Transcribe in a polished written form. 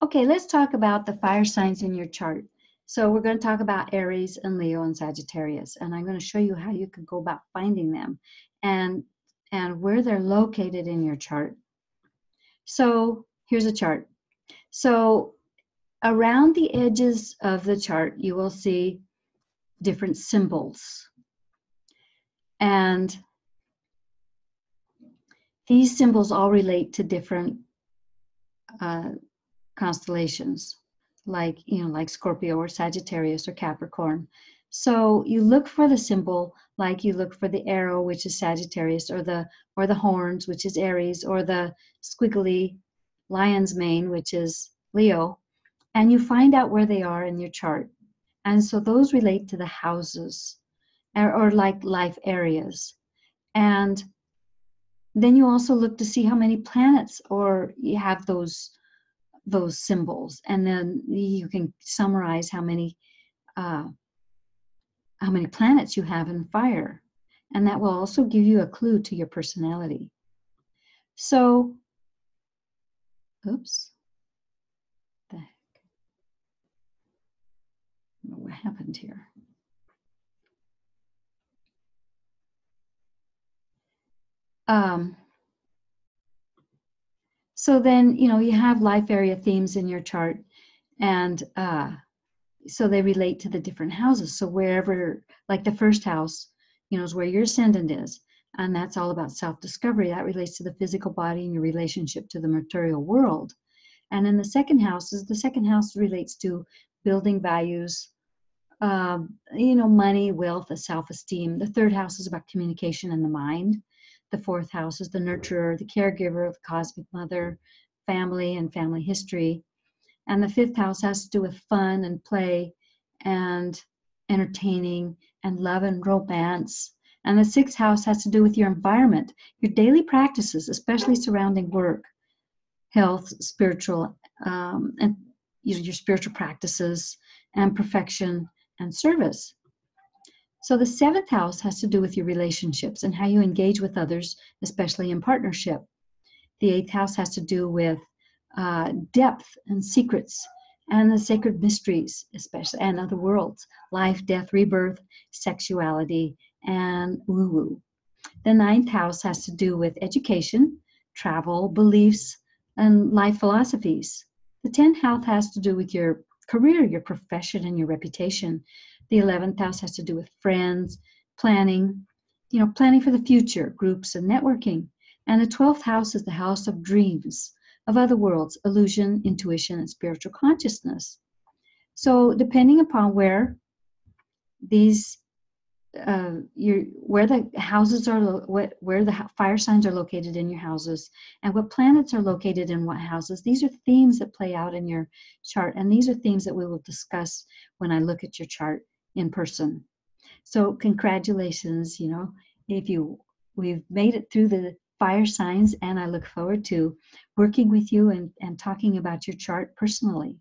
Okay, let's talk about the fire signs in your chart. So we're going to talk about Aries and Leo and Sagittarius, and I'm going to show you how you can go about finding them and where they're located in your chart. So here's a chart. So around the edges of the chart, you will see different symbols. And these symbols all relate to different constellations, like Scorpio or Sagittarius or Capricorn. So you look for the symbol, like you look for the arrow, which is Sagittarius, or the horns, which is Aries, or the squiggly lion's mane, which is Leo, and you find out where they are in your chart. And so those relate to the houses or like life areas. And then you also look to see how many planets or you have those symbols, and then you can summarize how many planets you have in fire, and that will also give you a clue to your personality. So, oops, the heck, I don't know what happened here. So then, you have life area themes in your chart, and so they relate to the different houses. So wherever, like the first house, is where your ascendant is, and that's all about self-discovery. That relates to the physical body and your relationship to the material world. And in the second house relates to building values, money, wealth, self-esteem. The third house is about communication and the mind. The fourth house is the nurturer, the caregiver, the cosmic mother, family and family history. And the fifth house has to do with fun and play and entertaining and love and romance. And the sixth house has to do with your environment, your daily practices, especially surrounding work, health, spiritual, and your spiritual practices and perfection and service. So the seventh house has to do with your relationships and how you engage with others, especially in partnership. The eighth house has to do with depth and secrets and the sacred mysteries, especially, and other worlds, life, death, rebirth, sexuality, and woo-woo. The ninth house has to do with education, travel, beliefs, and life philosophies. The 10th house has to do with your career, your profession, and your reputation. The 11th house has to do with friends, planning, planning for the future, groups, and networking. And the 12th house is the house of dreams, of other worlds, illusion, intuition, and spiritual consciousness. So depending upon where these where the houses are, where the fire signs are located in your houses, and what planets are located in what houses, these are themes that play out in your chart, and these are themes that we will discuss when I look at your chart in person. So congratulations, we've made it through the fire signs, and I look forward to working with you and talking about your chart personally.